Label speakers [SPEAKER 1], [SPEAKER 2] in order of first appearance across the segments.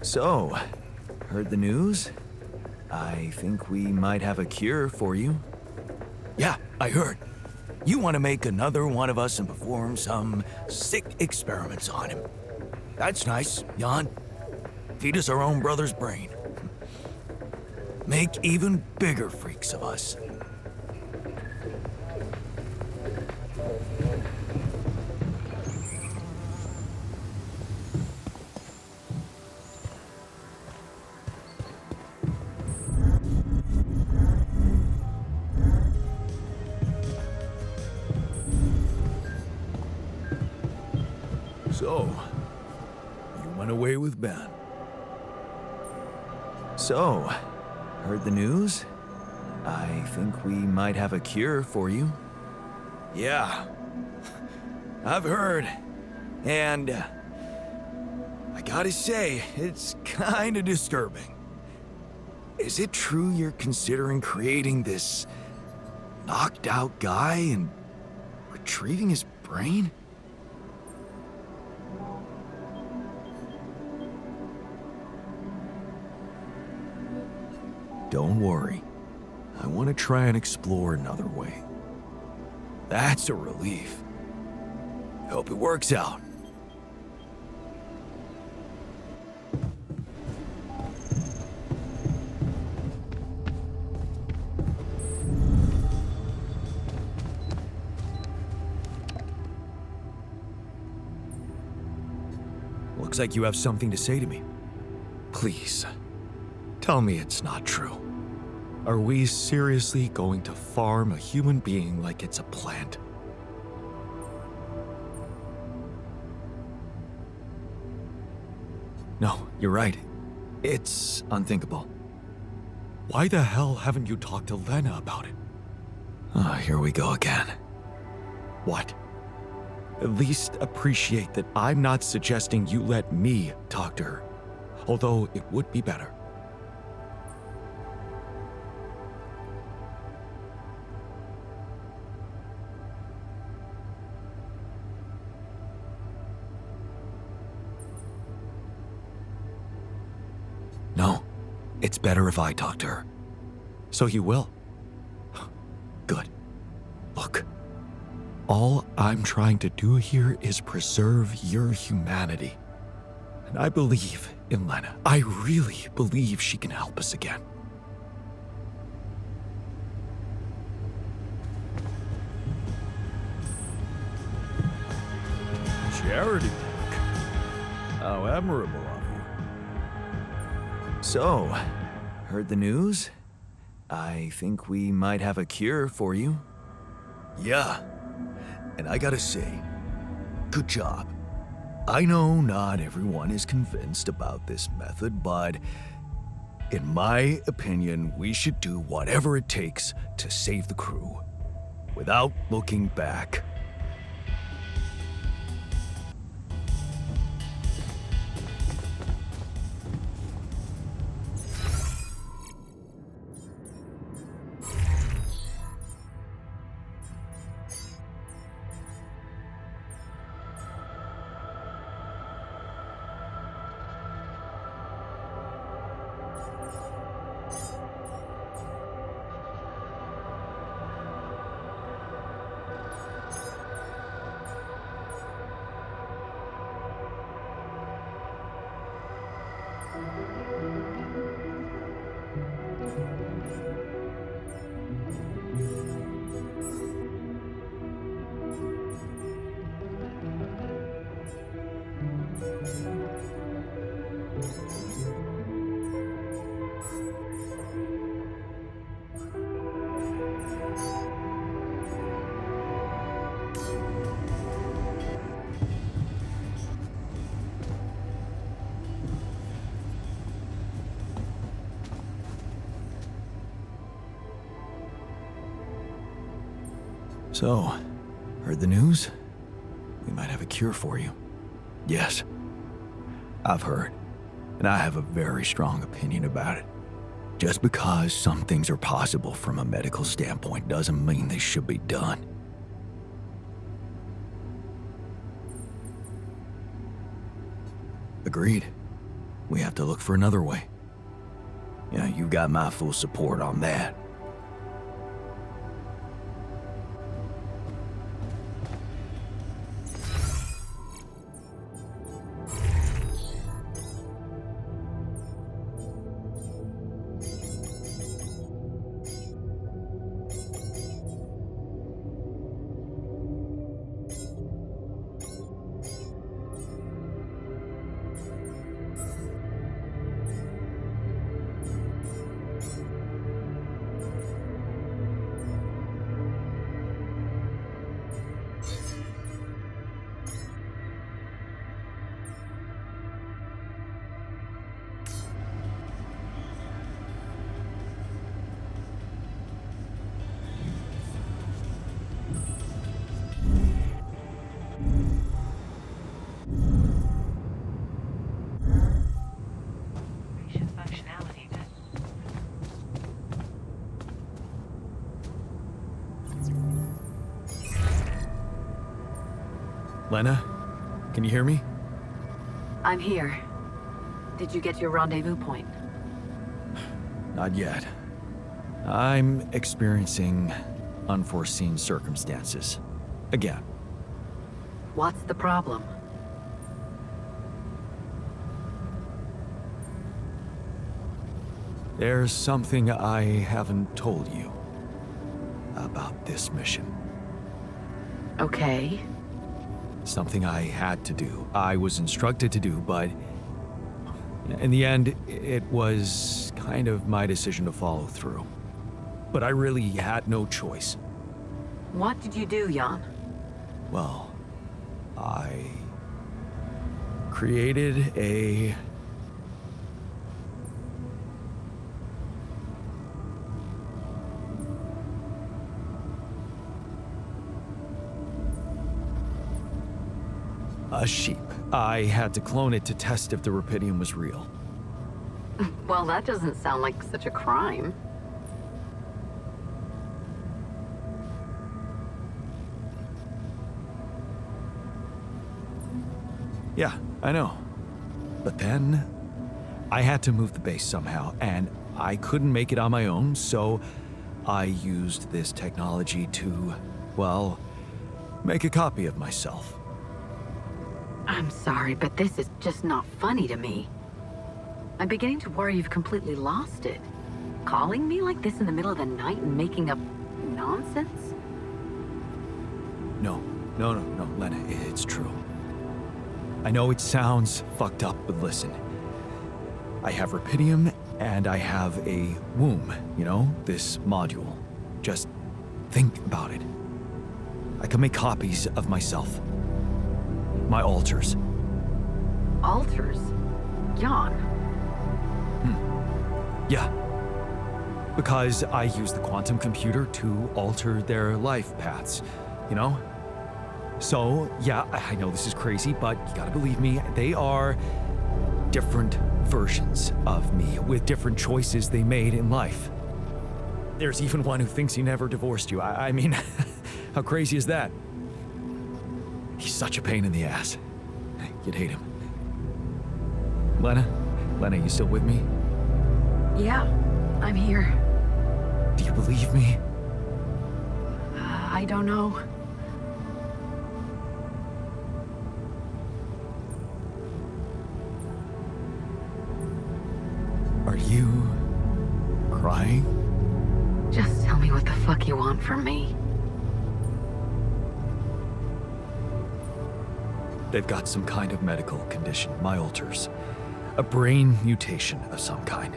[SPEAKER 1] So, heard the news? I think we might have a cure for you.
[SPEAKER 2] Yeah, I heard. You want to make another one of us and perform some sick experiments on him. That's nice, Jan. Feed us our own brother's brain. Make even bigger freaks of us.
[SPEAKER 1] So, you went away with Ben. So, heard the news? I think we might have a cure for you.
[SPEAKER 2] Yeah, I've heard. And I gotta say, it's kinda disturbing. Is it true you're considering creating this knocked out guy and retrieving his brain?
[SPEAKER 1] Don't worry. I want to try and explore another way.
[SPEAKER 2] That's a relief. Hope it works out.
[SPEAKER 1] Looks like you have something to say to me. Please, tell me it's not true. Are we seriously going to farm a human being like it's a plant? No, you're right. It's unthinkable. Why the hell haven't you talked to Lena about it? Here we go again. What? At least appreciate that I'm not suggesting you let me talk to her, although it would be better. No, it's better if I talk to her. So you will? Good. Look, all I'm trying to do here is preserve your humanity. And I believe in Lena. I really believe she can help us again.
[SPEAKER 3] Charity work. How admirable of you.
[SPEAKER 1] So, heard the news? I think we might have a cure for you.
[SPEAKER 2] Yeah, and I gotta say, good job. I know not everyone is convinced about this method, but in my opinion, we should do whatever it takes to save the crew, without looking back.
[SPEAKER 1] So, heard the news? We might have a cure for you.
[SPEAKER 2] Yes, I've heard, and I have a very strong opinion about it. Just because some things are possible from a medical standpoint doesn't mean they should be done.
[SPEAKER 1] Agreed.
[SPEAKER 2] we have to look for another way. Yeah, you got my full support on that. Lena, can you hear me?
[SPEAKER 4] I'm here. Did you get to your rendezvous point?
[SPEAKER 2] Not yet. I'm experiencing unforeseen circumstances. Again.
[SPEAKER 4] What's the problem?
[SPEAKER 2] There's something I haven't told you about this mission.
[SPEAKER 4] Okay.
[SPEAKER 2] Something I had to do. I was instructed to do, but in the end, it was kind of my decision to follow through. But I really had no choice.
[SPEAKER 4] What did you do, Jan?
[SPEAKER 2] Well, I created a sheep. I had to clone it to test if the rupidium was real.
[SPEAKER 4] Well, that doesn't sound like such a crime.
[SPEAKER 2] Yeah, I know. But then I had to move the base somehow, and I couldn't make it on my own, so I used this technology to, well, make a copy of myself.
[SPEAKER 4] I'm sorry, but this is just not funny to me. I'm beginning to worry you've completely lost it. Calling me like this in the middle of the night and making up nonsense?
[SPEAKER 2] No, Lena, it's true. I know it sounds fucked up, but listen. I have rupidium, and I have a womb, you know, this module. Just think about it. I can make copies of myself. My alters.
[SPEAKER 4] Alters? Jan?
[SPEAKER 2] Yeah. Because I use the quantum computer to alter their life paths, you know? So, yeah, I know this is crazy, but you gotta believe me, they are different versions of me with different choices they made in life. There's even one who thinks he never divorced you. I mean, how crazy is that? He's such a pain in the ass. You'd hate him. Lena, you still with me?
[SPEAKER 4] Yeah, I'm here.
[SPEAKER 2] Do you believe me?
[SPEAKER 4] I don't know.
[SPEAKER 2] Are you crying?
[SPEAKER 4] Just tell me what the fuck you want from me.
[SPEAKER 2] They've got some kind of medical condition, my alters. A brain mutation of some kind.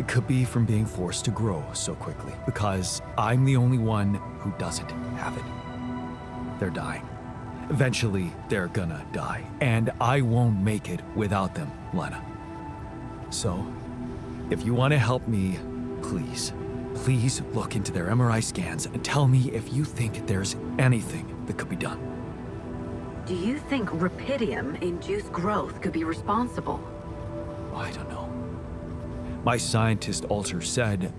[SPEAKER 2] It could be from being forced to grow so quickly, because I'm the only one who doesn't have it. They're dying. Eventually, they're gonna die, and I won't make it without them, Lena. So, if you want to help me, please look into their MRI scans and tell me if you think there's anything that could be done.
[SPEAKER 4] Do you think rupidium-induced growth could be responsible?
[SPEAKER 2] I don't know. My scientist alter said...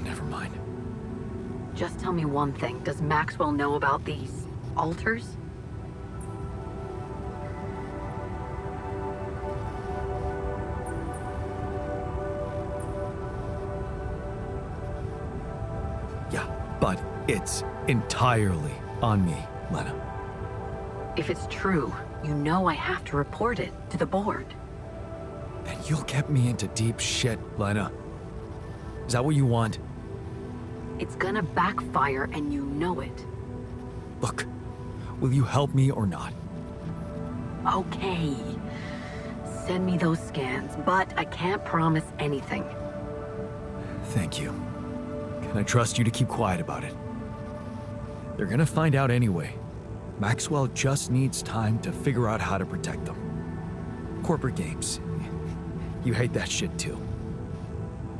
[SPEAKER 2] never mind.
[SPEAKER 4] Just tell me one thing. Does Maxwell know about these alters?
[SPEAKER 2] Yeah, but it's entirely on me, Lena.
[SPEAKER 4] If it's true, you know I have to report it to the board.
[SPEAKER 2] And you'll get me into deep shit, Lena. Is that what you want?
[SPEAKER 4] It's gonna backfire and you know it.
[SPEAKER 2] Look, will you help me or not?
[SPEAKER 4] Okay. Send me those scans, but I can't promise anything.
[SPEAKER 2] Thank you. Can I trust you to keep quiet about it? They're gonna find out anyway. Maxwell just needs time to figure out how to protect them. Corporate games. You hate that shit too.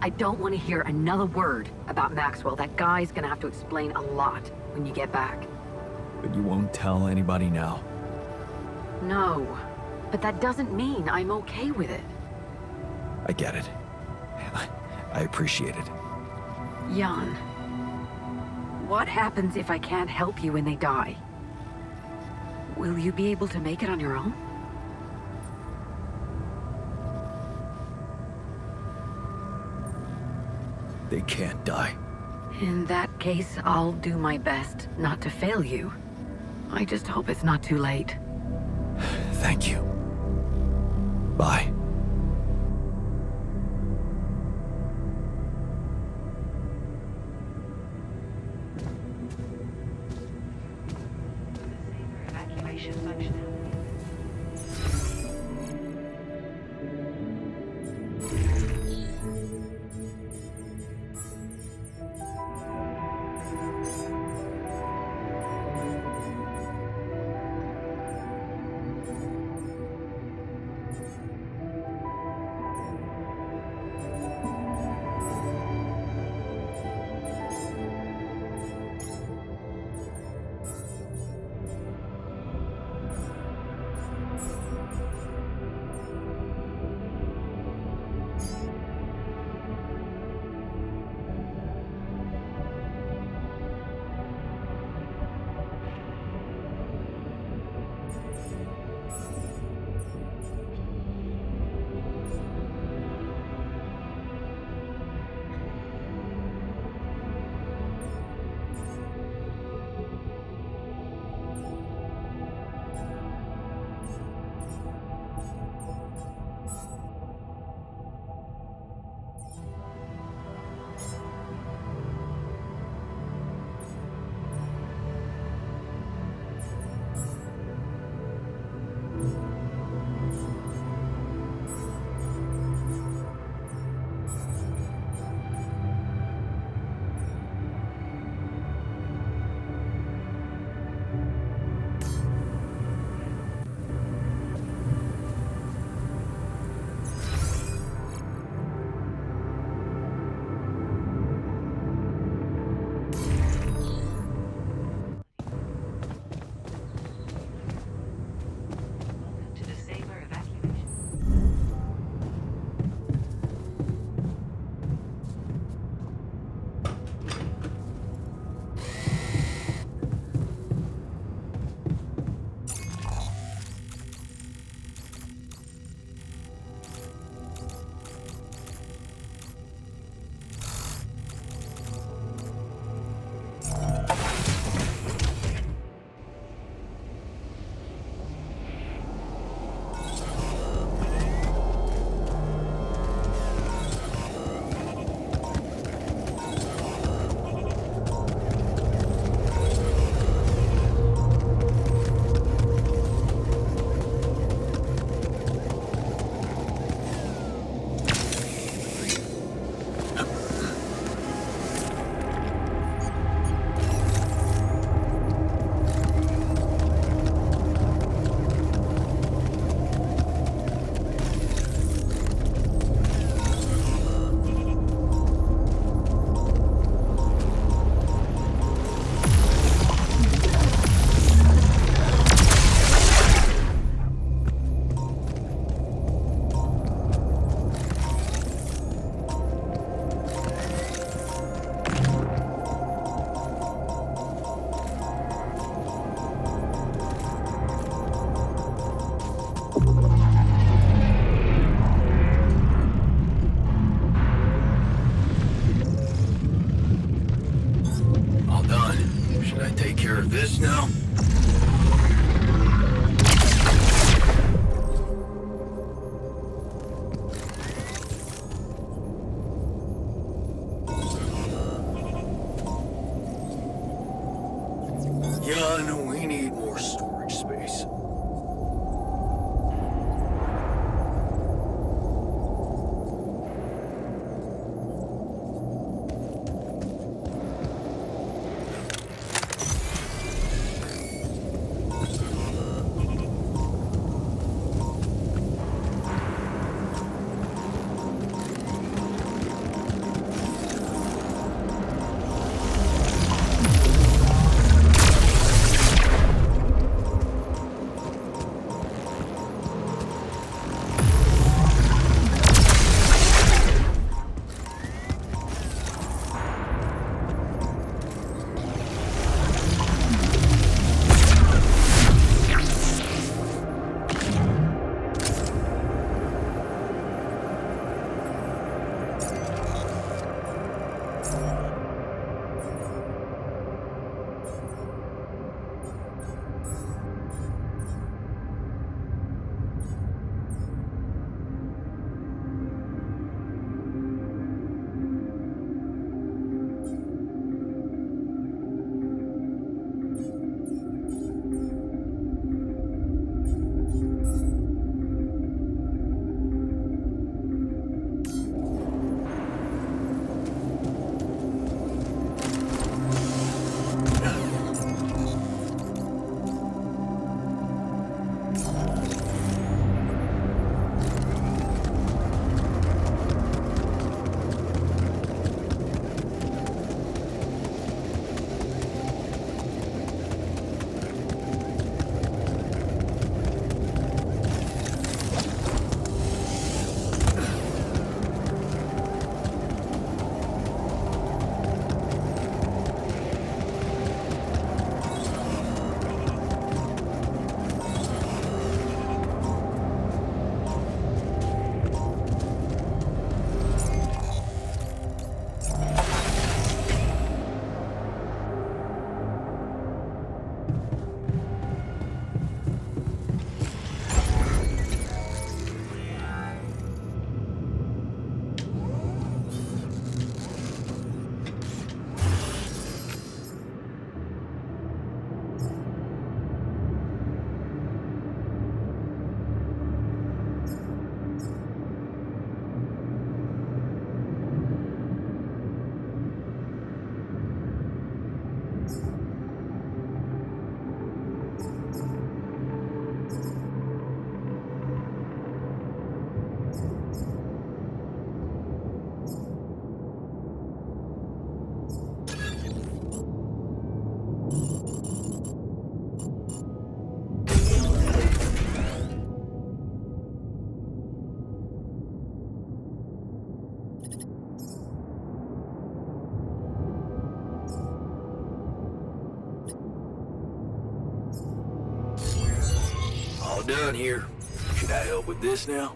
[SPEAKER 4] I don't want to hear another word about Maxwell. That guy's gonna have to explain a lot when you get back.
[SPEAKER 2] But you won't tell anybody now.
[SPEAKER 4] No, but that doesn't mean I'm okay with it.
[SPEAKER 2] I get it. I appreciate it.
[SPEAKER 4] Jan, what happens if I can't help you when they die? Will you be able to make it on your own?
[SPEAKER 2] They can't die.
[SPEAKER 4] In that case, I'll do my best not to fail you. I just hope it's not too late.
[SPEAKER 2] Thank you. Bye.
[SPEAKER 4] Evacuation functionality.
[SPEAKER 2] I take care of this now? Yeah, I know we need more storage space. All done here. Should I help with this now?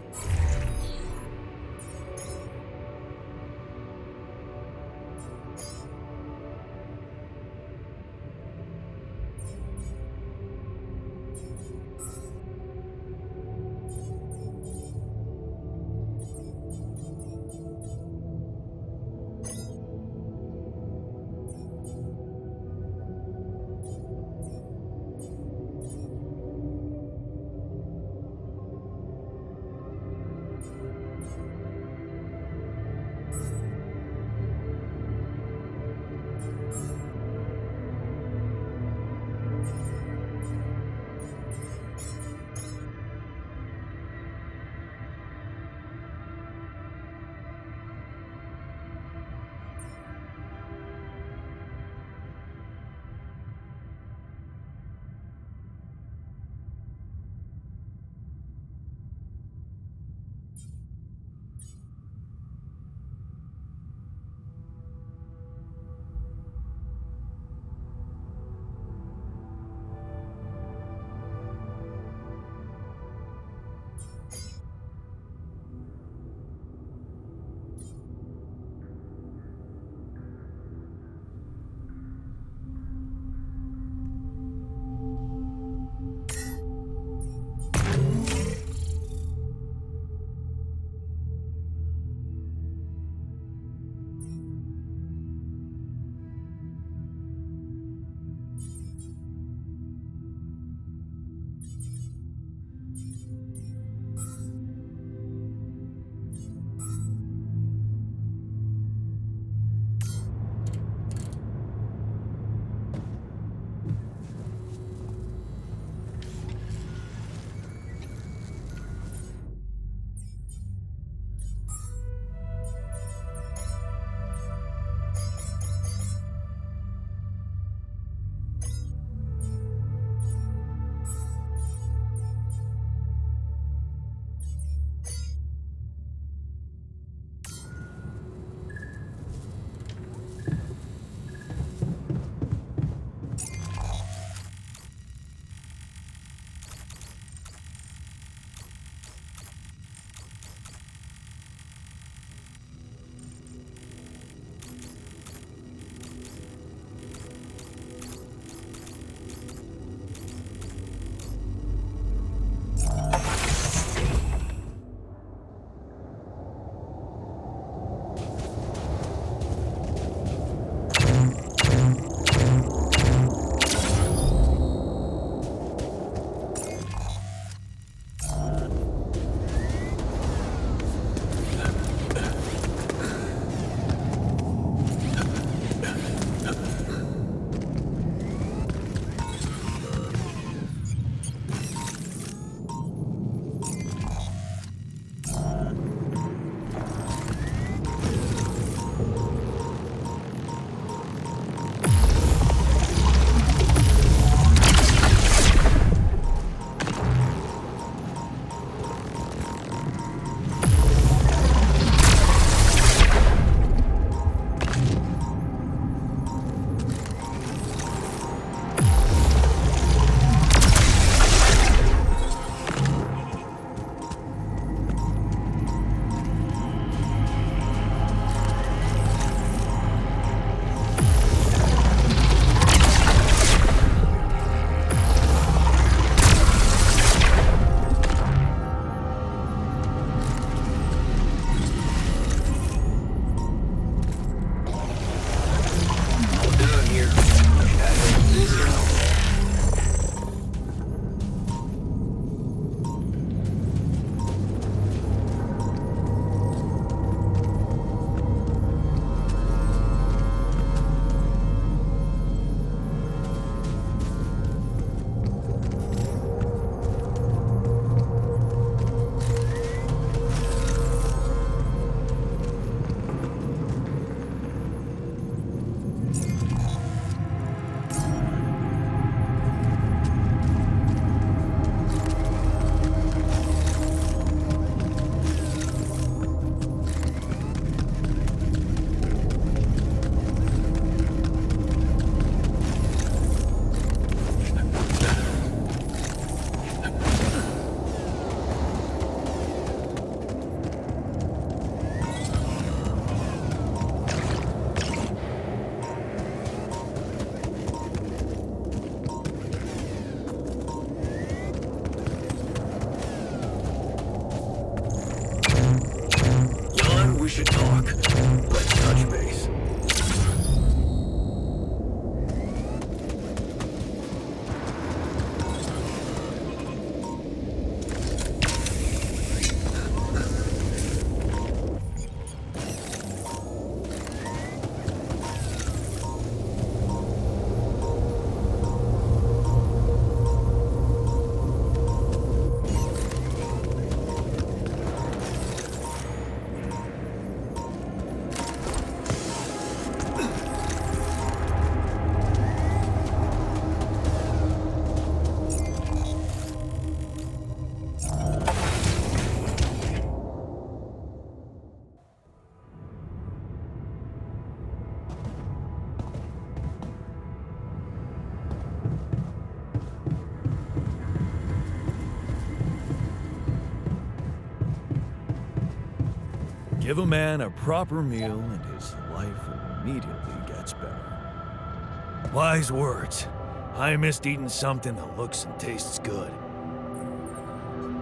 [SPEAKER 2] Give a man a proper meal and his life immediately gets better. Wise words. I missed eating something that looks and tastes good.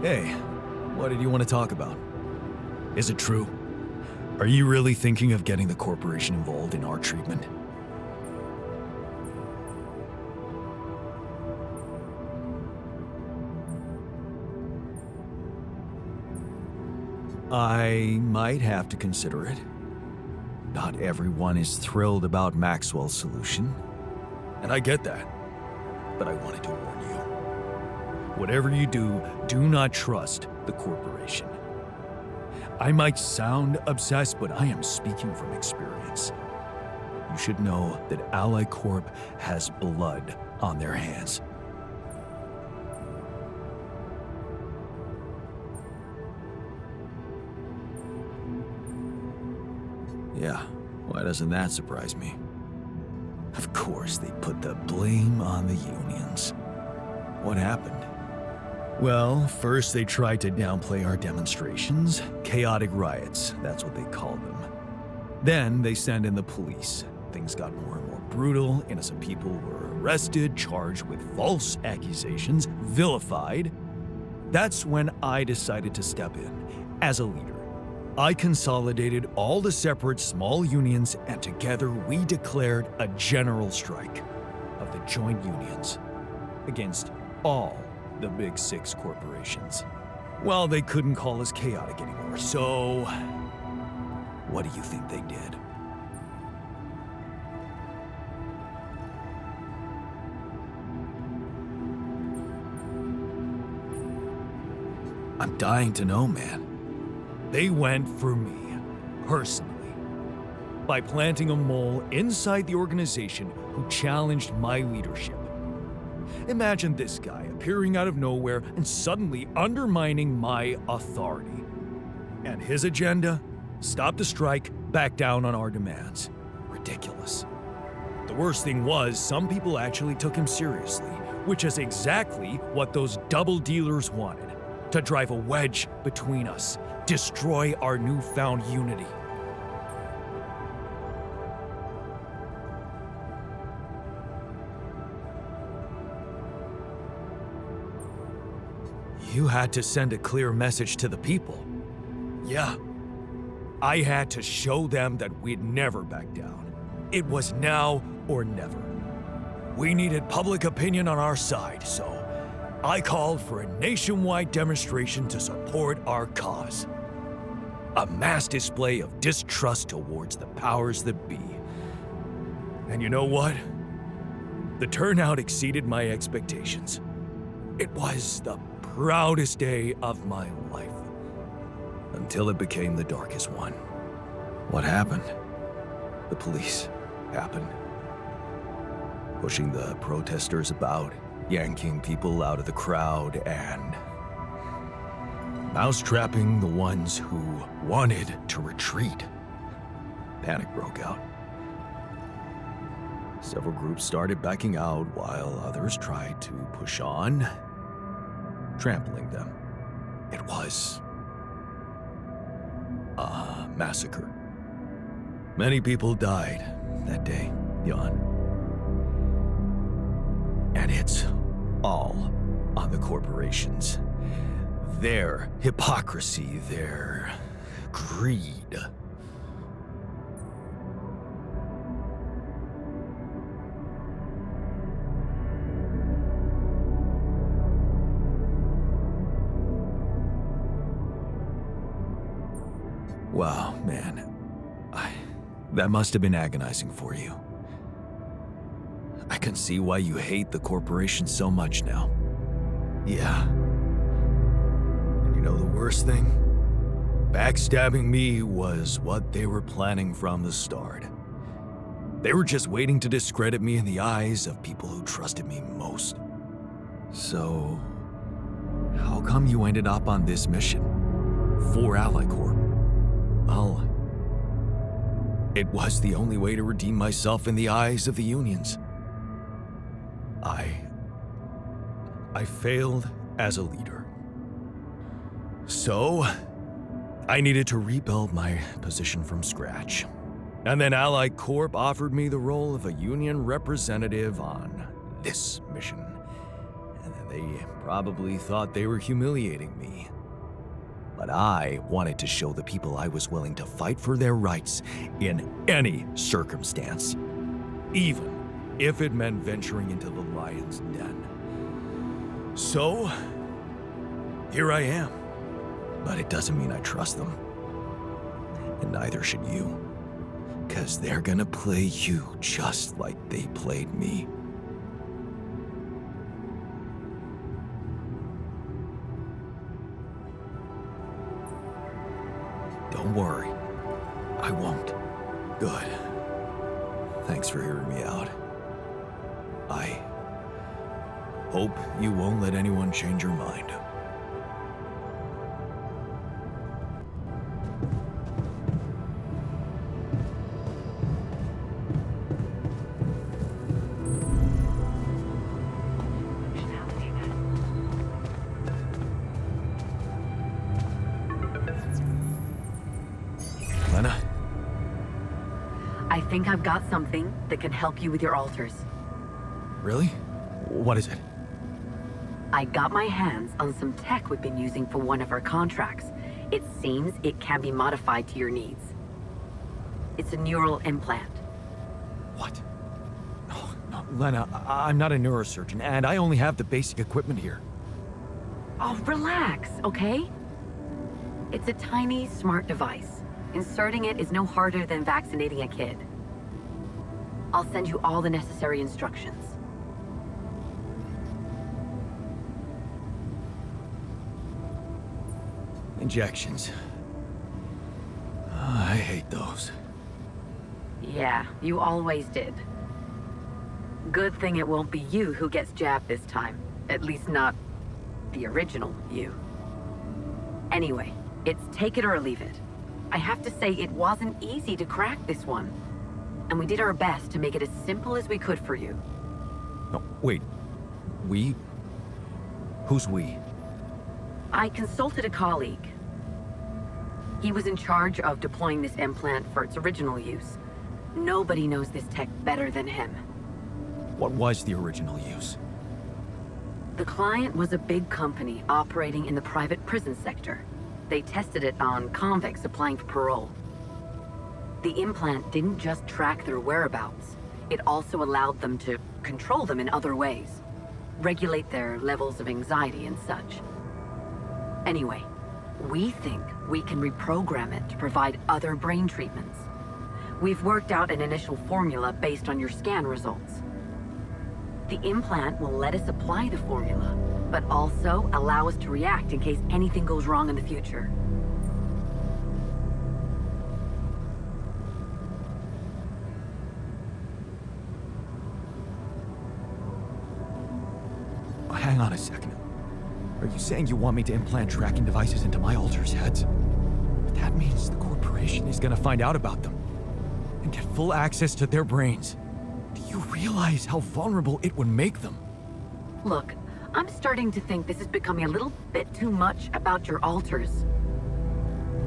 [SPEAKER 2] Hey, what did you want to talk about? Is it true? Are you really thinking of getting the corporation involved in our treatment? I might have to consider it. Not everyone is thrilled about Maxwell's solution, and I get that. But I wanted to warn you. Whatever you do, do not trust the corporation. I might sound obsessed, but I am speaking from experience. You should know that Ally Corp has blood on their hands. Yeah, why doesn't that surprise me? Of course, they put the blame on the unions. What happened? Well, first they tried to downplay our demonstrations. Chaotic riots, that's what they called them. Then they sent in the police. Things got more and more brutal. Innocent people were arrested, charged with false accusations, vilified. That's when I decided to step in as a leader. I consolidated all the separate small unions, and together we declared a general strike of the joint unions against all the big six corporations. Well, they couldn't call us chaotic anymore, so what do you think they did? I'm dying to know, man. They went for me, personally, by planting a mole inside the organization who challenged my leadership. Imagine this guy appearing out of nowhere and suddenly undermining my authority. And his agenda? Stop the strike, back down on our demands. Ridiculous. The worst thing was, some people actually took him seriously, which is exactly what those double dealers wanted. To drive a wedge between us, destroy our newfound unity. You had to send a clear message to the people. Yeah. I had to show them that we'd never back down. It was now or never. We needed public opinion on our side, so I called for a nationwide demonstration to support our cause. A mass display of distrust towards the powers that be. And you know what? The turnout exceeded my expectations. It was the proudest day of my life. Until it became the darkest one. What happened? The police happened. Pushing the protesters about, yanking people out of the crowd, and mousetrapping the ones who wanted to retreat. Panic broke out. Several groups started backing out while others tried to push on, trampling them. It was a massacre. Many people died that day, Jan. And it's all on the corporations. Their hypocrisy, their greed. Wow, man. That must have been agonizing for you. I can see why you hate the corporation so much now. Yeah. And you know the worst thing? Backstabbing me was what they were planning from the start. They were just waiting to discredit me in the eyes of people who trusted me most. So, how come you ended up on this mission? For Ally Corp? Well, it was the only way to redeem myself in the eyes of the unions. I failed as a leader. So, I needed to rebuild my position from scratch. And then Allied Corp offered me the role of a union representative on this mission. And they probably thought they were humiliating me. But I wanted to show the people I was willing to fight for their rights in any circumstance, even if it meant venturing into the lion's den. So, here I am. But it doesn't mean I trust them. And neither should you. 'Cause they're gonna play you just like they played me. Don't worry. I won't. Good. Thanks for hearing me out. I hope you won't let anyone change your mind. Lena?
[SPEAKER 4] I think I've got something that can help you with your alters.
[SPEAKER 2] Really? What is it?
[SPEAKER 4] I got my hands on some tech we've been using for one of our contracts. It seems it can be modified to your needs. It's a neural implant.
[SPEAKER 2] What? Oh, no, Lena, I'm not a neurosurgeon, and I only have the basic equipment here.
[SPEAKER 4] Oh, relax, okay? It's a tiny, smart device. Inserting it is no harder than vaccinating a kid. I'll send you all the necessary instructions.
[SPEAKER 2] Injections. I hate those.
[SPEAKER 4] Yeah, you always did. Good thing it won't be you who gets jabbed this time. At least not the original you. Anyway, it's take it or leave it. I have to say it wasn't easy to crack this one. And we did our best to make it as simple as we could for you.
[SPEAKER 2] No, wait. We? Who's we?
[SPEAKER 4] I consulted a colleague. He was in charge of deploying this implant for its original use. Nobody knows this tech better than him.
[SPEAKER 2] What was the original use?
[SPEAKER 4] The client was a big company operating in the private prison sector. They tested it on convicts applying for parole. The implant didn't just track their whereabouts. It also allowed them to control them in other ways. Regulate their levels of anxiety and such. Anyway, we think we can reprogram it to provide other brain treatments. We've worked out an initial formula based on your scan results. The implant will let us apply the formula, but also allow us to react in case anything goes wrong in the future.
[SPEAKER 2] Hang on a second. Are you saying you want me to implant tracking devices into my alters' heads? But that means the corporation is gonna find out about them and get full access to their brains. Do you realize how vulnerable it would make them?
[SPEAKER 4] Look, I'm starting to think this is becoming a little bit too much about your alters.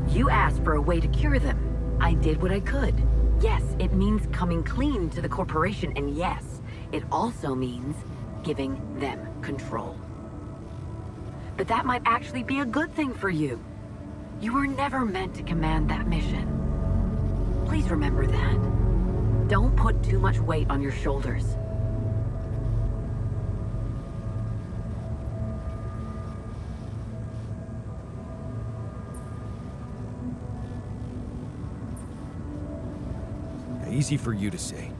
[SPEAKER 4] You asked for a way to cure them. I did what I could. Yes, it means coming clean to the corporation, and yes, it also means giving them control. But that might actually be a good thing for you. You were never meant to command that mission. Please remember that. Don't put too much weight on your shoulders.
[SPEAKER 2] Easy for you to say.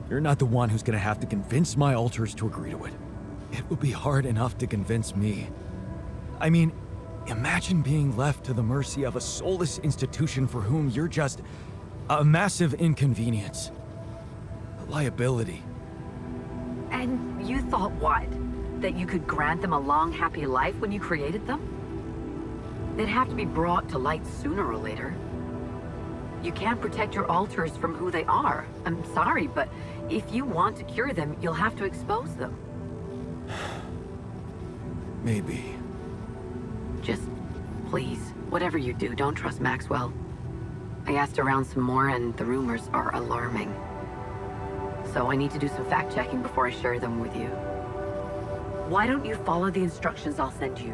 [SPEAKER 2] You're not the one who's gonna have to convince my alters to agree to it. It will be hard enough to convince me. I mean, imagine being left to the mercy of a soulless institution for whom you're just a massive inconvenience. A liability.
[SPEAKER 4] And you thought what? That you could grant them a long, happy life when you created them? They'd have to be brought to light sooner or later. You can't protect your alters from who they are. I'm sorry, but if you want to cure them, you'll have to expose them.
[SPEAKER 2] Maybe.
[SPEAKER 4] Just please, whatever you do, don't trust Maxwell. I asked around some more and the rumors are alarming. So I need to do some fact-checking before I share them with you. Why don't you follow the instructions I'll send you?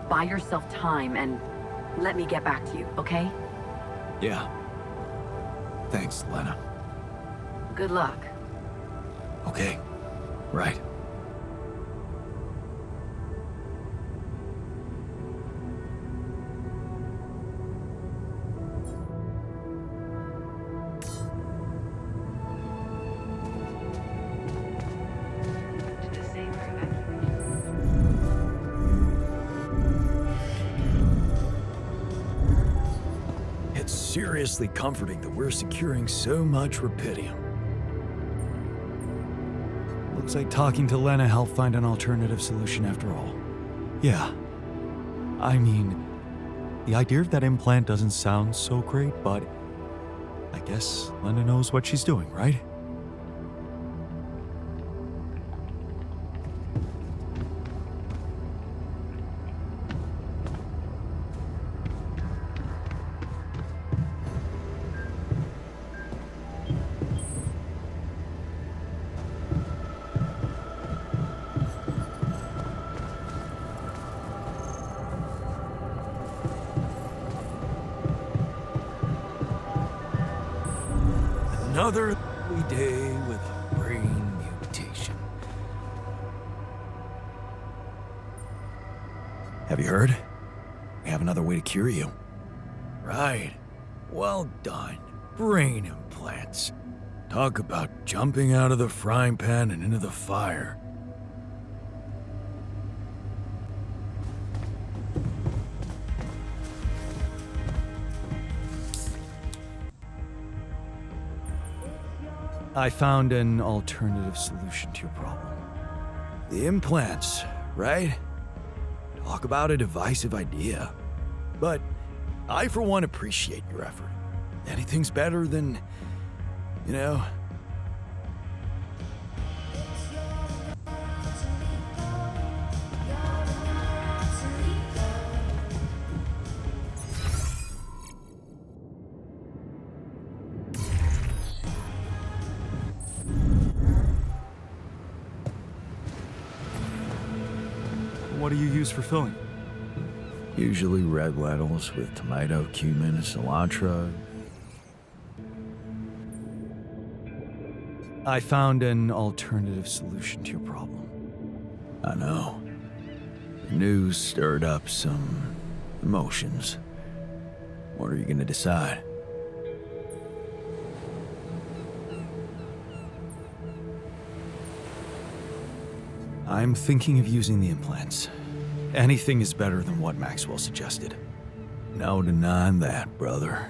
[SPEAKER 4] Buy yourself time and let me get back to you, okay?
[SPEAKER 2] Yeah. Thanks, Lena.
[SPEAKER 4] Good luck.
[SPEAKER 2] Okay. Right. It's seriously comforting that we're securing so much rupidium.
[SPEAKER 3] Looks like talking to Lena helped find an alternative solution after all.
[SPEAKER 1] Yeah. I mean, the idea of that implant doesn't sound so great, but I guess Lena knows what she's doing, right?
[SPEAKER 2] Another lovely day with a brain mutation. Have you heard? We have another way to cure you. Right. Well done. Brain implants. Talk about jumping out of the frying pan and into the fire.
[SPEAKER 3] I found an alternative solution to your problem.
[SPEAKER 2] The implants, right? Talk about a divisive idea. But I, for one, appreciate your effort. Anything's better than, you know...
[SPEAKER 3] What do you use for filling?
[SPEAKER 2] Usually red lentils with tomato, cumin, and cilantro.
[SPEAKER 3] I found an alternative solution to your problem.
[SPEAKER 2] I know. The news stirred up some emotions. What are you gonna decide?
[SPEAKER 3] I'm thinking of using the implants. Anything is better than what Maxwell suggested.
[SPEAKER 2] No denying that, brother.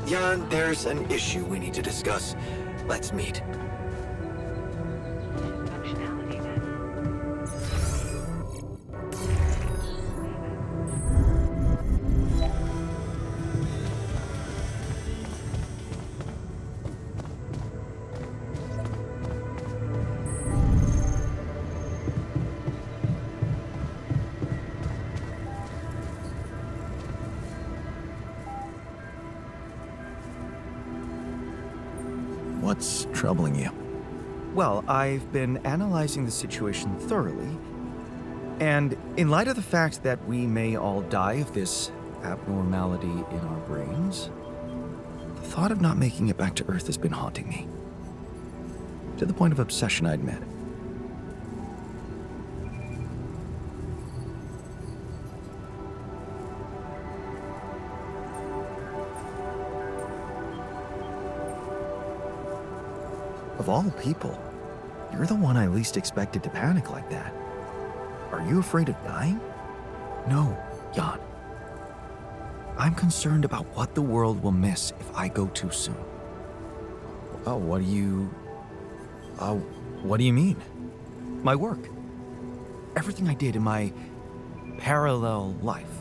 [SPEAKER 2] Jan, there's an issue we need to discuss. Let's meet. What's troubling you?
[SPEAKER 3] Well, I've been analyzing the situation thoroughly, and in light of the fact that we may all die of this abnormality in our brains, the thought of not making it back to Earth has been haunting me. To the point of obsession, I admit. Of all people, you're the one I least expected to panic like that. Are you afraid of dying? No, Jan. I'm concerned about what the world will miss if I go too soon. Oh, what do you mean? My work. Everything I did in my parallel life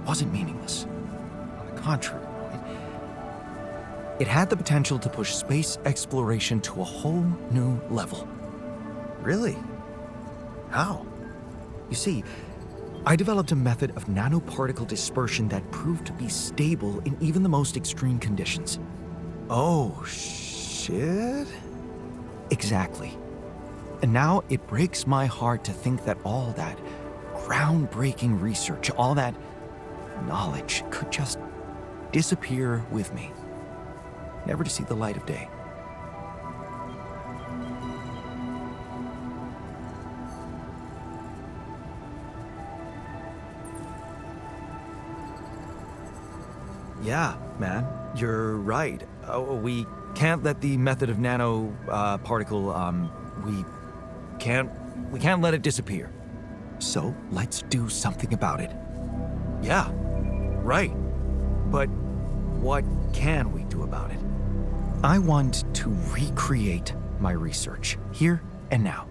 [SPEAKER 3] wasn't meaningless. On the contrary, it had the potential to push space exploration to a whole new level. Really? How? You see, I developed a method of nanoparticle dispersion that proved to be stable in even the most extreme conditions.
[SPEAKER 2] Oh, shit?
[SPEAKER 3] Exactly. And now it breaks my heart to think that all that groundbreaking research, all that knowledge could just disappear with me, never to see the light of day.
[SPEAKER 2] Yeah, man, you're right. We can't let the method of particle. We can't let it disappear.
[SPEAKER 3] So let's do something about it.
[SPEAKER 2] Yeah, right. But what can we do about it?
[SPEAKER 3] I want to recreate my research, here and now.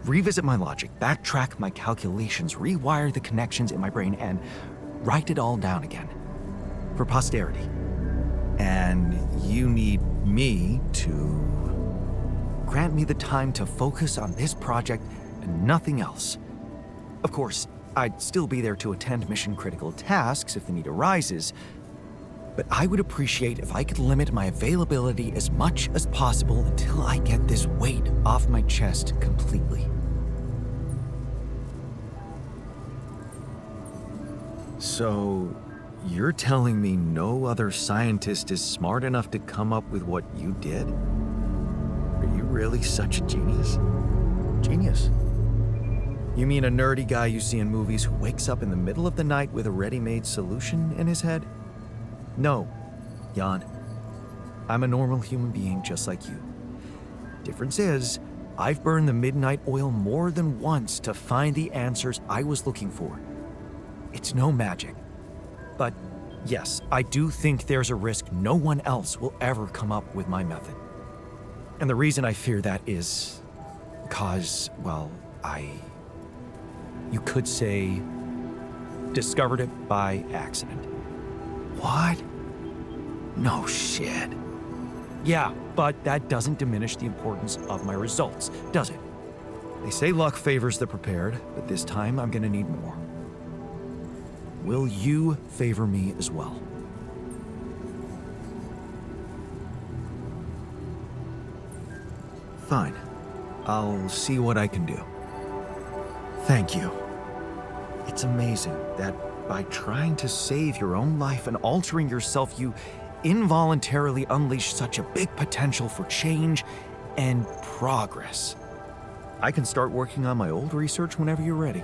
[SPEAKER 3] Revisit my logic, backtrack my calculations, rewire the connections in my brain, and write it all down again. For posterity.
[SPEAKER 2] And you need me to
[SPEAKER 3] grant me the time to focus on this project and nothing else. Of course, I'd still be there to attend mission-critical tasks if the need arises, but I would appreciate if I could limit my availability as much as possible until I get this weight off my chest completely.
[SPEAKER 2] So, you're telling me no other scientist is smart enough to come up with what you did? Are you really such a genius?
[SPEAKER 3] Genius? You mean a nerdy guy you see in movies who wakes up in the middle of the night with a ready-made solution in his head? No, Jan. I'm a normal human being just like you. Difference is, I've burned the midnight oil more than once to find the answers I was looking for. It's no magic. But yes, I do think there's a risk no one else will ever come up with my method. And the reason I fear that is because, well, you could say, discovered it by accident.
[SPEAKER 2] What? No shit.
[SPEAKER 3] Yeah, but that doesn't diminish the importance of my results, does it? They say luck favors the prepared, but this time I'm gonna need more. Will you favor me as well?
[SPEAKER 2] Fine. I'll see what I can do.
[SPEAKER 3] Thank you. It's amazing that by trying to save your own life and altering yourself, you involuntarily unleash such a big potential for change and progress. I can start working on my old research whenever you're ready.